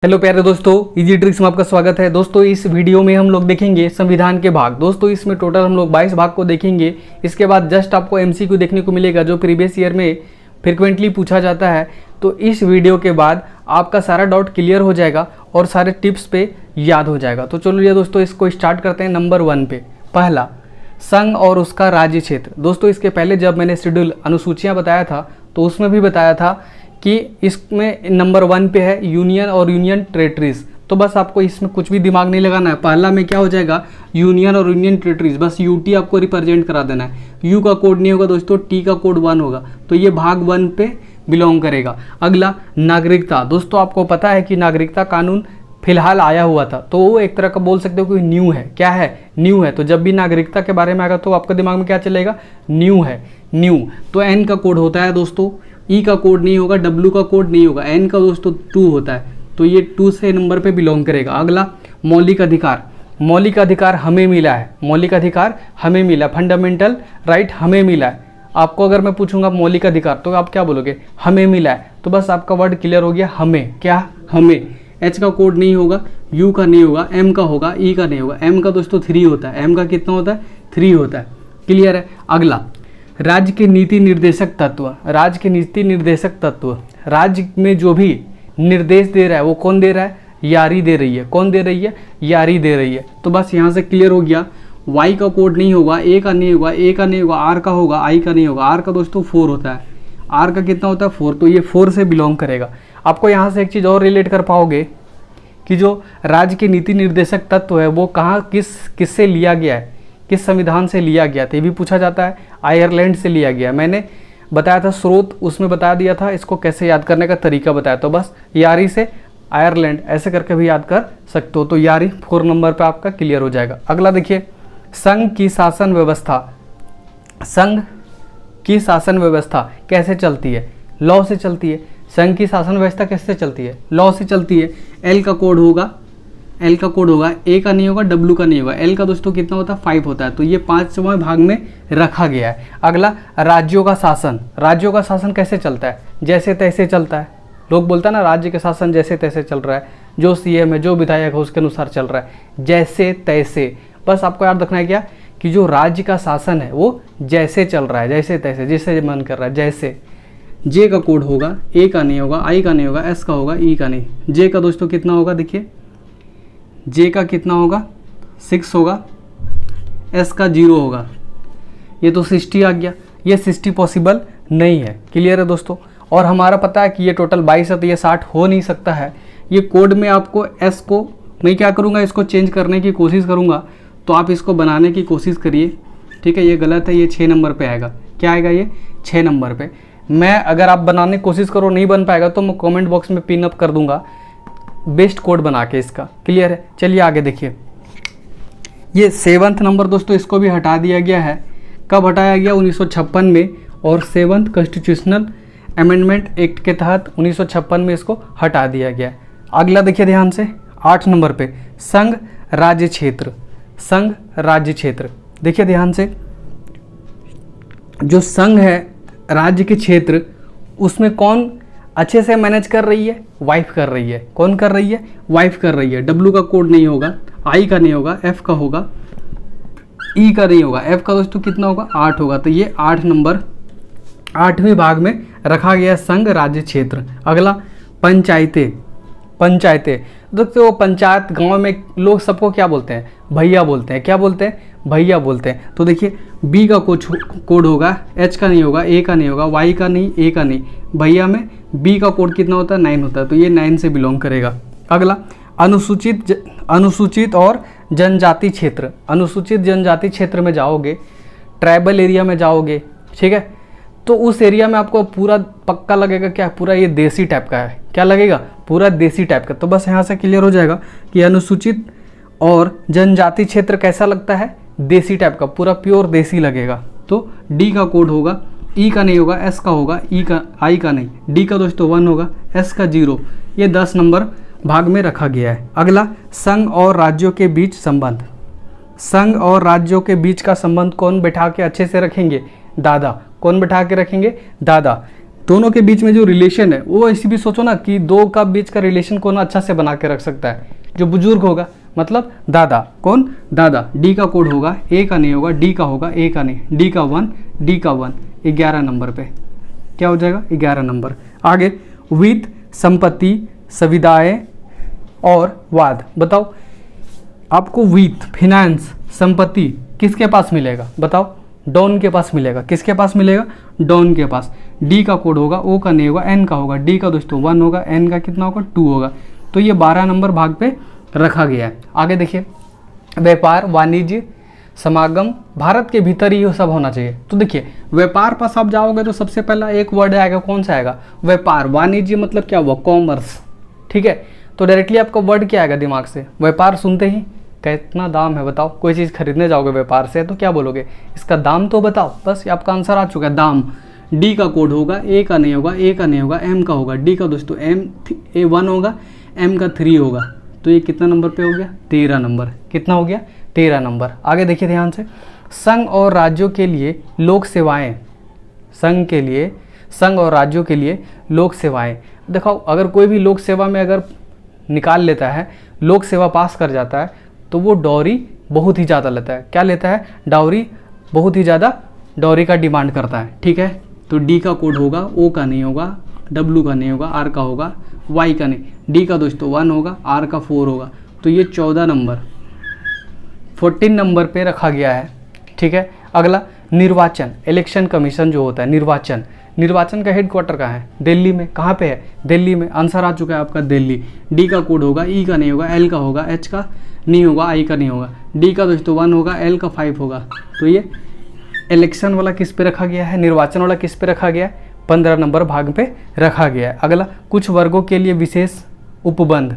Hello प्यारे दोस्तों, easy tricks में आपका स्वागत है। दोस्तों इस वीडियो में हम लोग देखेंगे संविधान के भाग। दोस्तों इसमें टोटल हम लोग 22 भाग को देखेंगे। इसके बाद जस्ट आपको एमसीक्यू देखने को मिलेगा जो प्रीवियस ईयर में फ्रिक्वेंटली पूछा जाता है। तो इस वीडियो के बाद आपका सारा डाउट क्लियर हो जाएगा और सारे टिप्स पे याद हो जाएगा। तो चलिए दोस्तों इसको स्टार्ट करते हैं। नंबर 1 पे पहला, संघ और उसका राज्य क्षेत्र। दोस्तों इसके पहले जब मैंने शेड्यूल अनुसूचियाँ बताया था तो उसमें भी बताया था कि इसमें नंबर 1 पे है यूनियन और यूनियन टेरेटरीज। तो बस आपको इसमें कुछ भी दिमाग नहीं लगाना है। पहला में क्या हो जाएगा, यूनियन और यूनियन टेरेटरीज, बस यूटी आपको रिप्रेजेंट करा देना है। यू का कोड नहीं होगा दोस्तों, टी का कोड 1 होगा, तो ये भाग 1 पे बिलोंग करेगा। अगला, नागरिकता। दोस्तों आपको पता है कि नागरिकता कानून फिलहाल आया हुआ था, तो वो एक तरह का बोल सकते हो कि न्यू है। क्या है, न्यू है। तो जब भी नागरिकता के बारे में आएगा तो आपके दिमाग में क्या चलेगा, न्यू है, न्यू। तो एन का कोड होता है दोस्तों, ई का कोड नहीं होगा, डब्ल्यू का कोड नहीं होगा, एन का दोस्तों 2 होता है, तो ये 2 से नंबर पे बिलोंग करेगा। अगला, मौलिक अधिकार। मौलिक अधिकार हमें मिला है, मौलिक अधिकार हमें मिला, फंडामेंटल राइट हमें मिला है। आपको अगर मैं पूछूंगा मौलिक अधिकार तो आप क्या बोलोगे, हमें मिला है। तो बस आपका वर्ड क्लियर हो गया, हमें। क्या, हमें। एच का कोड नहीं होगा, यू का नहीं होगा, एम का होगा, ई का नहीं होगा। एम का दोस्तों 3 होता है, एम का कितना होता है, 3 होता है। क्लियर है। अगला, राज्य के नीति निर्देशक तत्व। राज्य के नीति निर्देशक तत्व, राज्य में जो भी निर्देश दे रहा है वो कौन दे रहा है, यारी दे रही है। कौन दे रही है, यारी दे रही है। तो बस यहाँ से क्लियर हो गया। वाई का कोड नहीं होगा, ए का नहीं होगा, ए का नहीं होगा, आर का होगा, आई का नहीं होगा। आर का दोस्तों 4 होता है, आर का कितना होता है, 4, तो ये 4 से बिलोंग करेगा। आपको यहाँ से एक चीज़ और रिलेट कर पाओगे कि जो राज्य के नीति निर्देशक तत्व है वो कहाँ किससे लिया गया है, किस संविधान से लिया गया था, ये भी पूछा जाता है। आयरलैंड से लिया गया। मैंने बताया था स्रोत, उसमें बता दिया था, इसको कैसे याद करने का तरीका बताया। तो बस यारी से आयरलैंड ऐसे करके भी याद कर सकते हो। तो यारी 4 नंबर पे आपका क्लियर हो जाएगा। अगला देखिए, संघ की शासन व्यवस्था। संघ की शासन व्यवस्था कैसे चलती है, लॉ से चलती है। संघ की शासन व्यवस्था कैसे चलती है, लॉ से चलती है। एल का कोड होगा, एल का कोड होगा, ए का नहीं होगा, डब्ल्यू का नहीं होगा। एल का दोस्तों कितना होता है, 5 होता है, तो ये 5वें भाग में रखा गया है। अगला, राज्यों का शासन। राज्यों का शासन कैसे चलता है, जैसे तैसे चलता है। लोग बोलते हैं ना राज्य के शासन जैसे तैसे चल रहा है, जो सीएम है जो विधायक है उसके अनुसार चल रहा है, जैसे तैसे। बस आपको याद रखना है क्या, कि जो राज्य का शासन है वो जैसे चल रहा है, जैसे तैसे, जिससे मन कर रहा है, जैसे। जे का कोड होगा, ए का नहीं होगा, आई का नहीं होगा, एस का होगा, ई का नहीं। जे का दोस्तों कितना होगा, देखिए जे का कितना होगा, 6 होगा, एस का 0 होगा। ये तो 60 आ गया, ये 60 पॉसिबल नहीं है। क्लियर है दोस्तों। और हमारा पता है कि ये टोटल 22 है, तो ये 60 हो नहीं सकता है। ये कोड में आपको एस को मैं क्या करूँगा, इसको चेंज करने की कोशिश करूँगा, तो आप इसको बनाने की कोशिश करिए। ठीक है, ये गलत है, ये 6 नंबर पर आएगा। क्या आएगा, ये 6 नंबर पर। मैं अगर आप बनाने की कोशिश करो नहीं बन पाएगा तो मैं कॉमेंट बॉक्स में पिन अप कर दूंगा बेस्ट कोड बना के इसका। क्लियर है। चलिए आगे देखिए, ये 7वां नंबर दोस्तों, इसको भी हटा दिया गया है। कब हटाया गया, 1956 में, और 7वां कॉन्स्टिट्यूशनल अमेंडमेंट एक्ट के तहत 1956 में इसको हटा दिया गया। अगला देखिए ध्यान से, 8 नंबर पे, संघ राज्य क्षेत्र। संघ राज्य क्षेत्र देखिए ध्यान से, जो संघ है राज्य के क्षेत्र, उसमें कौन अच्छे से मैनेज कर रही है, वाइफ कर रही है। कौन कर रही है, वाइफ कर रही है। डब्ल्यू का कोड नहीं होगा, आई का नहीं होगा, एफ का होगा, ई का नहीं होगा। एफ का दोस्तों कितना होगा, 8 होगा, तो ये 8 नंबर 8वें भाग में रखा गया संघ राज्य क्षेत्र। अगला, पंचायतें। पंचायतें दोस्तों, पंचायत गांव में लोग सबको क्या बोलते हैं, भैया बोलते हैं। क्या बोलते हैं, भैया बोलते हैं। तो देखिए बी का कोड होगा, एच का नहीं होगा, ए का नहीं होगा, वाई का नहीं, ए का नहीं। भैया में बी का कोड कितना होता है, 9 होता है, तो ये 9 से बिलोंग करेगा। अगला, अनुसूचित और जनजाति क्षेत्र। अनुसूचित जनजाति क्षेत्र में जाओगे, ट्राइबल एरिया में जाओगे, ठीक है, तो उस एरिया में आपको पूरा पक्का लगेगा क्या, पूरा ये देसी टाइप का है। क्या लगेगा, पूरा देसी टाइप का। तो बस यहाँ से क्लियर हो जाएगा कि अनुसूचित और जनजाति क्षेत्र कैसा लगता है, देसी टाइप का, पूरा प्योर देसी लगेगा। तो डी का कोड होगा, ई का नहीं होगा, एस का होगा, ई का, आई का नहीं। डी का दोस्तों 1 होगा, एस का 0। ये 10 नंबर भाग में रखा गया है। अगला, संघ और राज्यों के बीच संबंध। संघ और राज्यों के बीच का संबंध कौन बैठा के अच्छे से रखेंगे, दादा। कौन बैठा के रखेंगे, दादा। दोनों के बीच में जो रिलेशन है वो ऐसी भी सोचो ना कि दो का बीच का रिलेशन कौन अच्छा से बना के रख सकता है, जो बुजुर्ग होगा, मतलब दादा। कौन? दादा। डी का कोड होगा, ए का नहीं होगा, डी का होगा, ए का नहीं, डी का 1, डी का 1, 11 नंबर पे क्या हो जाएगा? 11 नंबर। आगे वित्त, संपत्ति, सुविधाएं और वाद। बताओ आपको वित्त, फाइनेंस, संपत्ति किसके पास मिलेगा? बताओ। डॉन के पास मिलेगा। किसके पास मिलेगा? डॉन के पास। डी का कोड होगा, ओ का नहीं होगा, एन का होगा, डी का दोस्तों 1 होगा, एन का कितना होगा? 2 होगा। तो ये 12 नंबर भाग पे रखा गया है। आगे देखिए, व्यापार, वाणिज्य, समागम, भारत के भीतर ही सब होना चाहिए। तो देखिए व्यापार पास आप जाओगे तो सबसे पहला एक वर्ड आएगा, कौन सा आएगा? व्यापार। वाणिज्य मतलब क्या हुआ? कॉमर्स। ठीक है, तो डायरेक्टली आपका वर्ड क्या आएगा दिमाग से? व्यापार सुनते ही कितना दाम है बताओ। कोई चीज़ खरीदने जाओगे व्यापार से तो क्या बोलोगे? इसका दाम तो बताओ। बस आपका आंसर आ चुका है, दाम। डी का कोड होगा, ए का नहीं होगा, ए का नहीं होगा, एम का होगा, डी का दोस्तों ए 1 होगा, एम का 3 होगा। तो ये कितना नंबर पे हो गया? 13 नंबर। कितना हो गया? 13 नंबर। आगे देखिए ध्यान से, संघ और राज्यों के लिए लोक सेवाएं। संघ और राज्यों के लिए लोक सेवाएं। देखो अगर कोई भी लोक सेवा में अगर निकाल लेता है, लोक सेवा पास कर जाता है, तो वो डॉरी बहुत ही ज़्यादा लेता है। क्या लेता है? डाउरी। बहुत ही ज़्यादा डॉरी का डिमांड करता है। ठीक है, तो डी का कोड होगा, ओ का नहीं होगा, डब्ल्यू का नहीं होगा, आर का होगा, वाई का नहीं, डी का दोस्तों 1 होगा, आर का 4 होगा। तो ये 14 नंबर 14 नंबर पे रखा गया है। ठीक है, अगला निर्वाचन, इलेक्शन कमीशन जो होता है, निर्वाचन का हेडक्वार्टर कहाँ है? दिल्ली में। कहाँ पे है? दिल्ली में। आंसर आ चुका है आपका दिल्ली। डी का कोड होगा, ई का नहीं होगा, एल का होगा, एच का नहीं होगा, आई का नहीं होगा, डी का दोस्तों 1 होगा, एल का 5 होगा। तो ये इलेक्शन वाला किस पे रखा गया है? निर्वाचन वाला किस पे रखा गया है? 15 नंबर भाग पे रखा गया है। अगला कुछ वर्गों के लिए विशेष उपबंध।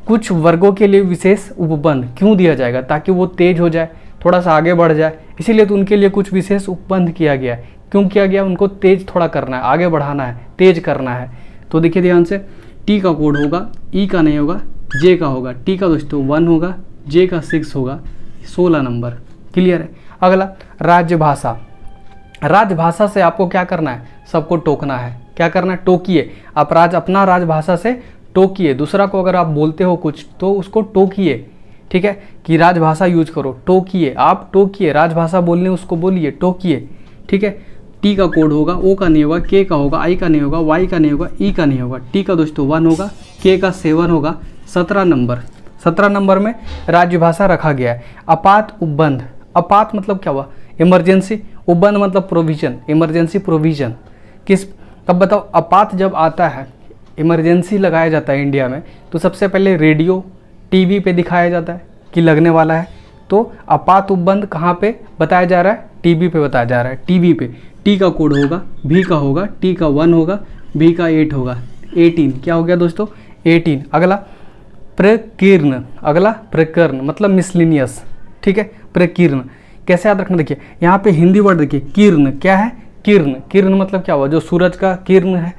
कुछ वर्गों के लिए विशेष उपबंध क्यों दिया जाएगा? ताकि वो तेज हो जाए, थोड़ा सा आगे बढ़ जाए, इसीलिए तो उनके लिए कुछ विशेष उपबंध किया गया है। क्यों किया गया? उनको तेज थोड़ा करना है, आगे बढ़ाना है, तेज करना है। तो देखिए ध्यान से, टी का कोड होगा, ई का नहीं होगा, जे का होगा, टी का दोस्तों 1 होगा, जे का 6 होगा, 16 नंबर। क्लियर है? अगला राजभाषा। राजभाषा से आपको क्या करना है? सबको टोकना है। क्या करना है? टोकिए। आप अपना राजभाषा से टोकिए। दूसरा को अगर आप बोलते हो कुछ तो उसको टोकिए। ठीक है, कि राजभाषा यूज करो, टोकिए। आप टोकिए, राजभाषा बोलने उसको बोलिए, टोकिए। ठीक है, टी का कोड होगा, ओ का नहीं होगा, के का होगा, आई का नहीं होगा, वाई का नहीं होगा, ई का नहीं होगा, टी का दोस्तों 1 होगा, के का 7 होगा। 17 नंबर 17 नंबर में राजभाषा रखा गया है। आपात उपबंध। आपात मतलब क्या हुआ? इमरजेंसी। उपबंध मतलब प्रोविजन, इमरजेंसी प्रोविजन। कब बताओ? आपात जब आता है, इमरजेंसी लगाया जाता है इंडिया में, तो सबसे पहले रेडियो टीवी पे दिखाया जाता है कि लगने वाला है। तो आपात उपबंध कहाँ पे बताया जा रहा है? टीवी पे बताया जा रहा है, टीवी पे। टी का कोड होगा, भी का होगा, टी का 1 होगा, भी का 8 होगा, 18। क्या हो गया दोस्तों? 18। अगला प्रकीर्ण। अगला प्रकर्ण मतलब मिसलिनियस। ठीक है, प्रकीर्ण कैसे याद रखना? देखिए यहाँ पे हिंदी वर्ड देखिए, किरण। क्या है? किरण। किरण मतलब क्या हुआ? जो सूरज का किरण है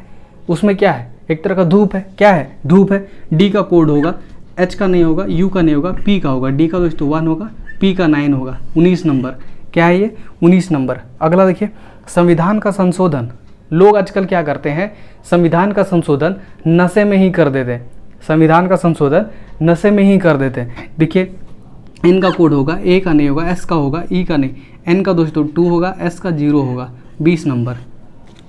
उसमें क्या है? एक तरह का धूप है। क्या है? धूप है। डी का कोड होगा, एच का नहीं होगा, यू का नहीं होगा, पी का होगा, डी का दोस्तों 1 होगा, पी का 9 होगा। 19 नंबर। क्या है ये? 19 नंबर। अगला देखिए, संविधान का संशोधन। लोग आजकल क्या करते हैं? संविधान का संशोधन नशे में ही कर देते हैं। संविधान का संशोधन नशे में ही कर देते हैं। देखिए एन का कोड होगा, ए का नहीं होगा, एस का होगा, ई का नहीं, एन का दोस्तों 2 होगा, एस का 0 होगा। 20 नंबर।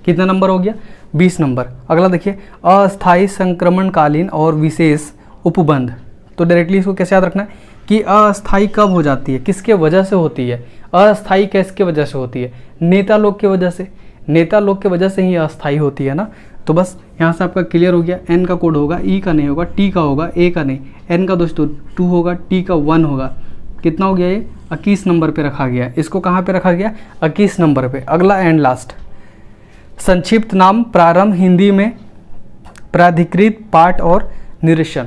कितना नंबर हो गया? 20 नंबर। अगला देखिए, अस्थायी संक्रमणकालीन और विशेष उपबंध। तो डायरेक्टली इसको कैसे याद रखना है कि अस्थायी कब हो जाती है, किसके वजह से होती है? अस्थायी किसके वजह से होती है? नेता लोग के वजह से। नेता लोग के वजह से ही अस्थायी होती है ना। तो बस यहाँ से आपका क्लियर हो गया। एन का कोड होगा, ई का नहीं होगा, टी का होगा, ए का नहीं, एन का दोस्तों 2 होगा, टी का 1 होगा। कितना हो गया ये? 21 नंबर पे रखा गया। इसको कहाँ पे रखा गया? 21 नंबर पे। अगला एंड लास्ट, संक्षिप्त नाम प्रारंभ, हिंदी में प्राधिकृत पाठ और निरीक्षण।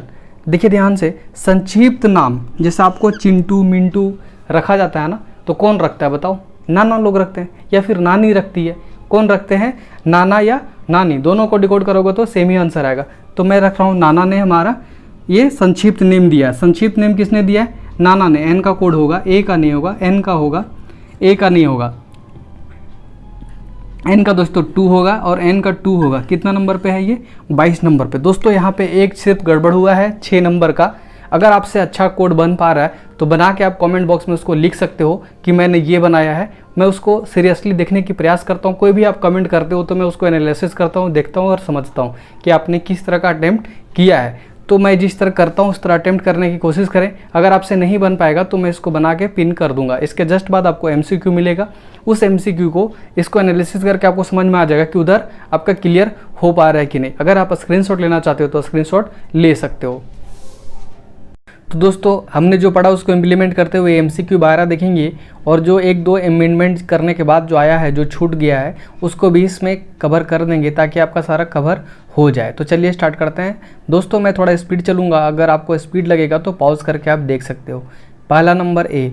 देखिए ध्यान से, संक्षिप्त नाम जैसे आपको चिंटू मिंटू रखा जाता है ना, तो कौन रखता है बताओ? नाना लोग रखते हैं या फिर नानी रखती है। कौन रखते हैं? नाना या नानी। दोनों को डिकोड करोगे तो सेम ही आंसर आएगा। तो मैं रख रहा हूँ, नाना ने हमारा ये संक्षिप्त नेम दिया। संक्षिप्त नेम किसने दिया है? नाना ने। एन का कोड होगा, ए का नहीं होगा, एन का होगा, ए का नहीं होगा, एन का दोस्तों 2 होगा और एन का 2 होगा। कितना नंबर पे है ये? 22 नंबर पे। दोस्तों यहाँ पे एक सिर्फ गड़बड़ हुआ है 6 नंबर का। अगर आपसे अच्छा कोड बन पा रहा है तो बना के आप कमेंट बॉक्स में उसको लिख सकते हो कि मैंने ये बनाया है। मैं उसको सीरियसली देखने की प्रयास करता हूँ। कोई भी आप कमेंट करते हो तो मैं उसको एनालिसिस करता हूँ, देखता हूँ और समझता हूँ कि आपने किस तरह का अटेम्प्ट किया है। तो मैं जिस तरह करता हूँ उस तरह अटेम्प्ट करने की कोशिश करें। अगर आपसे नहीं बन पाएगा तो मैं इसको बना के पिन कर दूंगा। इसके जस्ट बाद आपको MCQ मिलेगा। उस MCQ को इसको एनालिसिस करके आपको समझ में आ जाएगा कि उधर आपका क्लियर हो पा रहा है कि नहीं। अगर आप स्क्रीनशॉट लेना चाहते हो तो स्क्रीनशॉट ले सकते हो। तो दोस्तों हमने जो पढ़ा उसको इम्प्लीमेंट करते हुए MCQ 12 देखेंगे और जो 1-2 अमेंडमेंट करने के बाद जो आया है, जो छूट गया है, उसको भी इसमें कवर कर देंगे ताकि आपका सारा कवर हो जाए। तो चलिए स्टार्ट करते हैं। दोस्तों मैं थोड़ा स्पीड चलूँगा, अगर आपको स्पीड लगेगा तो पॉज करके आप देख सकते हो। पहला नंबर ए,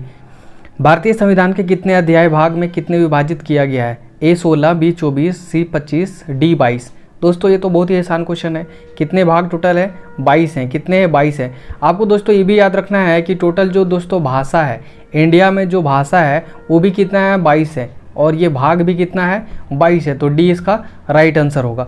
भारतीय संविधान के कितने अध्याय भाग में कितने विभाजित किया गया है? A 16, B 24, C 25, D 22। दोस्तों ये तो बहुत ही आसान क्वेश्चन है। कितने भाग टोटल है? 22 हैं। कितने हैं? 22 है। आपको दोस्तों ये भी याद रखना है कि टोटल जो दोस्तों भाषा है, इंडिया में जो भाषा है वो भी कितना है? 22 है। और ये भाग भी कितना है? 22 है। तो डी इसका राइट आंसर होगा।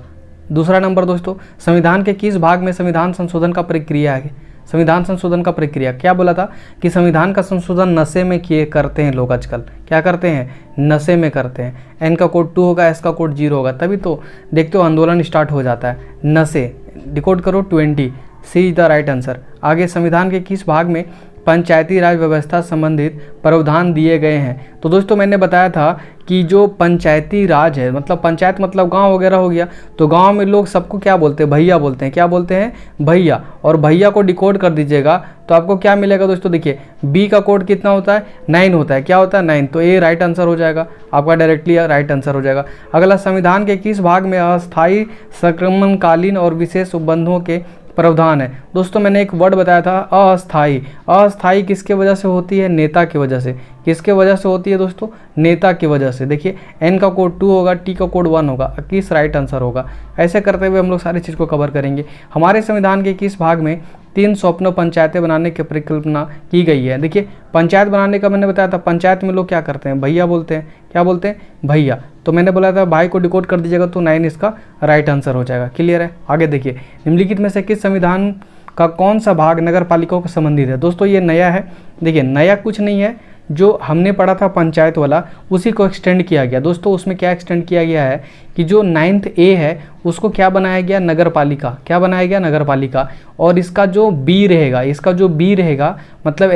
दूसरा नंबर दोस्तों, संविधान के किस भाग में संविधान संशोधन का प्रक्रिया है? संविधान संशोधन का प्रक्रिया क्या बोला था कि संविधान का संशोधन नशे में किए करते हैं लोग आजकल। क्या करते हैं? नशे में करते हैं। एन का कोड 2 होगा, एस का कोड 0 होगा, तभी तो देखते हो आंदोलन स्टार्ट हो जाता है। नशे डिकोड करो 20, सी इज द राइट आंसर। आगे, संविधान के किस भाग में पंचायती राज व्यवस्था संबंधित प्रावधान दिए गए हैं? तो दोस्तों मैंने बताया था कि जो पंचायती राज है, मतलब पंचायत मतलब गांव वगैरह हो गया, तो गांव में लोग सबको क्या बोलते हैं? भैया बोलते हैं। क्या बोलते हैं? भैया। और भैया को डिकोड कर दीजिएगा तो आपको क्या मिलेगा दोस्तों? देखिए बी का कोड कितना होता है? 9 होता है। क्या होता है? 9। तो ए राइट आंसर हो जाएगा आपका, डायरेक्टली राइट आंसर हो जाएगा। अगला, संविधान के किस भाग में अस्थायी संक्रमणकालीन और विशेष उपबंधों के प्रावधान है? दोस्तों मैंने एक वर्ड बताया था अस्थाई। अस्थाई किसके वजह से होती है? नेता की वजह से। किसके वजह से होती है दोस्तों? नेता की वजह से। देखिए एन का कोड 2 होगा, टी का कोड 1 होगा, किस राइट आंसर होगा। ऐसे करते हुए हम लोग सारी चीज़ को कवर करेंगे। हमारे संविधान के किस भाग में 3 स्वप्न पंचायतें बनाने की परिकल्पना की गई है? देखिए पंचायत बनाने का मैंने बताया था, पंचायत में लोग क्या करते हैं? भैया बोलते हैं। क्या बोलते हैं? भैया। तो मैंने बोला था भाई को डिकोड कर दीजिएगा तो 9 इसका राइट आंसर हो जाएगा। क्लियर है? आगे देखिए, निम्नलिखित में से किस संविधान का कौन सा भाग नगर पालिकाओं से संबंधित है? दोस्तों ये नया है। देखिए नया कुछ नहीं है, जो हमने पढ़ा था पंचायत वाला उसी को एक्सटेंड किया गया। दोस्तों उसमें क्या एक्सटेंड किया गया है कि जो 9th ए है उसको क्या बनाया गया? नगर पालिका। क्या बनाया गया? नगर पालिका। और इसका जो बी रहेगा, इसका जो बी रहेगा, मतलब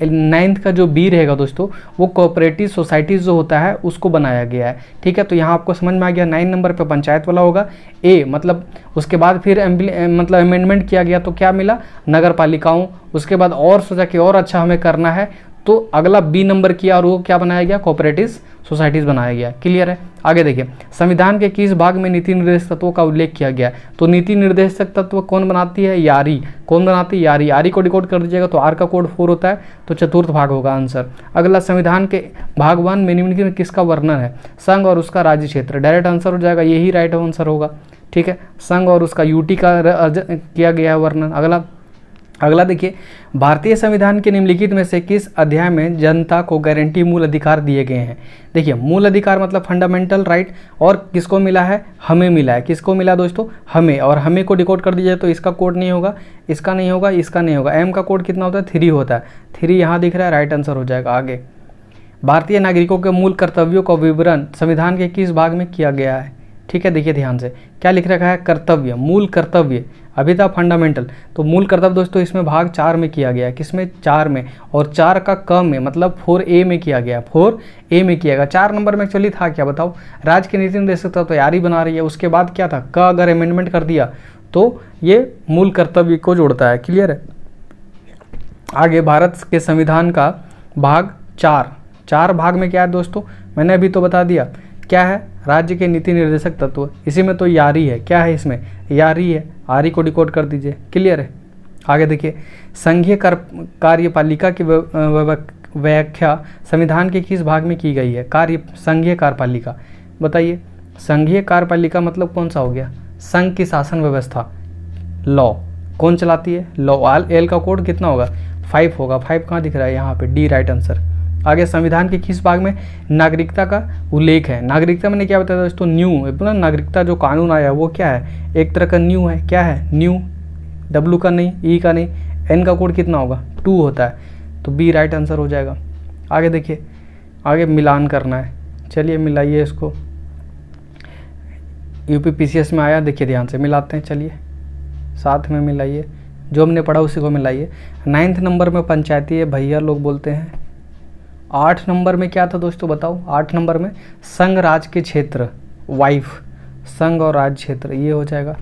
9th का जो बी रहेगा दोस्तों, वो कोऑपरेटिव सोसाइटीज़ जो होता है उसको बनाया गया है। ठीक है, तो यहाँ आपको समझ में आ गया। 9 नंबर पे पंचायत वाला होगा। ए मतलब उसके बाद फिर मतलब अमेंडमेंट किया गया तो क्या मिला? नगर पालिकाओं। उसके बाद और सोचा कि और अच्छा हमें करना है तो अगला बी नंबर किया और वो क्या बनाया गया? कोऑपरेटिव सोसाइटीज़ बनाया गया। क्लियर है? आगे देखिए, संविधान के किस भाग में नीति निर्देशक तत्वों का उल्लेख किया गया? तो नीति निर्देशक तत्व कौन बनाती है? यारी। कौन बनाती है? यारी। यारी को डिकोड कर दीजिएगा तो आर का कोड 4 होता है, तो चतुर्थ भाग होगा आंसर। अगला, संविधान के भाग 1 में निम्नलिखित में किसका वर्णन है? संघ और उसका राज्य क्षेत्र। डायरेक्ट आंसर हो जाएगा, यही राइट आंसर होगा। ठीक है, संघ और उसका यूटी का किया गया है वर्णन। अगला देखिए, भारतीय संविधान के निम्नलिखित में से किस अध्याय में जनता को गारंटी मूल अधिकार दिए गए हैं? देखिए मूल अधिकार मतलब फंडामेंटल राइट, और किसको मिला है? हमें मिला है। किसको मिला दोस्तों? हमें। और हमें को डिकोड कर दीजिए तो इसका कोड नहीं होगा, इसका नहीं होगा, इसका नहीं होगा। एम का कोड कितना होता है? 3 होता है। 3 यहाँ दिख रहा है, राइट आंसर हो जाएगा। आगे, भारतीय नागरिकों के मूल कर्तव्यों का विवरण संविधान के किस भाग में किया गया है? ठीक है, देखिए ध्यान से क्या लिख रखा है? कर्तव्य, मूल कर्तव्य। अभी था फंडामेंटल, तो मूल कर्तव्य दोस्तों इसमें भाग 4 में किया गया है। किसमें? 4 में। और 4 का क में मतलब 4A में किया गया। 4A में किया गया। 4 नंबर में एक्चुअली था क्या बताओ? राज्य के नीति निर्देशक तत्व तैयारी बना रही है। उसके बाद क्या था? क अगर अमेंडमेंट कर दिया तो ये मूल कर्तव्य को जोड़ता है। क्लियर है? आगे, भारत के संविधान का भाग 4 भाग में क्या है दोस्तों? मैंने अभी तो बता दिया क्या है? राज्य के नीति निर्देशक तत्व। इसी में तो यारी है। क्या है इसमें? यारी है। आरी को डिकोड कर दीजिए। क्लियर है? आगे देखिए, संघीय कार्यपालिका की व्याख्या संविधान के किस भाग में की गई है? संघीय कार्यपालिका। बताइए, संघीय कार्यपालिका मतलब कौन सा हो गया? संघ की शासन व्यवस्था, लॉ। कौन चलाती है? लॉ। एल का कोड कितना होगा? 5 होगा। 5 कहाँ दिख रहा है? यहाँ पे डी राइट आंसर। आगे संविधान के किस भाग में नागरिकता का उल्लेख है। नागरिकता मैंने क्या बताया दोस्तों, न्यू है। नागरिकता जो कानून आया वो क्या है, एक तरह का न्यू है। क्या है, न्यू। डब्ल्यू का नहीं, ई का नहीं, एन का कोड कितना होगा 2 होता है, तो बी राइट आंसर हो जाएगा। आगे देखिए, आगे मिलान करना है। चलिए मिलाइए इसको, यूपी पीसीएस में आया, देखिए ध्यान से मिलाते हैं। चलिए साथ में मिलाइए, जो हमने पढ़ा उसी को मिलाइए। 9 नंबर में पंचायती है भैया लोग बोलते हैं। 8 नंबर में क्या था दोस्तों बताओ, 8 नंबर में संघ राज के क्षेत्र, वाइफ, संघ और राज क्षेत्र, ये हो जाएगा।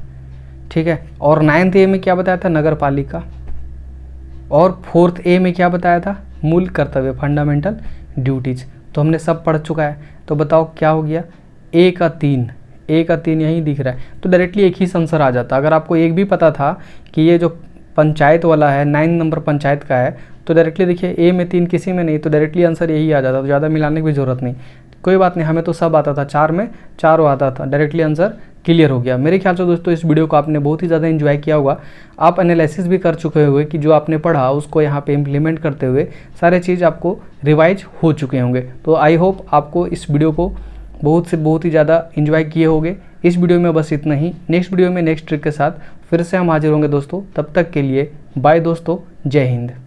ठीक है, और 9th ए में क्या बताया था, नगर पालिका। और 4th ए में क्या बताया था, मूल कर्तव्य, फंडामेंटल ड्यूटीज। तो हमने सब पढ़ चुका है। तो बताओ क्या हो गया, ए का 3, ए का 3 यहीं दिख रहा है, तो डायरेक्टली एक ही आंसर आ जाता। अगर आपको एक भी पता था कि ये जो पंचायत वाला है 9 नंबर पंचायत का है, तो डायरेक्टली देखिए ए में 3 किसी में नहीं, तो डायरेक्टली आंसर यही आ जाता, तो ज़्यादा मिलाने की भी ज़रूरत नहीं। कोई बात नहीं, हमें तो सब आता था, 4 में 4 आता था, डायरेक्टली आंसर क्लियर हो गया। मेरे ख्याल से दोस्तों इस वीडियो को आपने बहुत ही ज़्यादा एंजॉय किया होगा। आप एनालिसिस भी कर चुके होंगे कि जो आपने पढ़ा उसको यहाँ पे इम्प्लीमेंट करते हुए सारे चीज़ आपको रिवाइज हो चुके होंगे। तो आई होप आपको इस वीडियो को बहुत ही ज़्यादा एंजॉय किए होंगे। इस वीडियो में बस इतना ही। नेक्स्ट वीडियो में नेक्स्ट ट्रिक के साथ फिर से हम हाजिर होंगे दोस्तों। तब तक के लिए बाय दोस्तों, जय हिंद।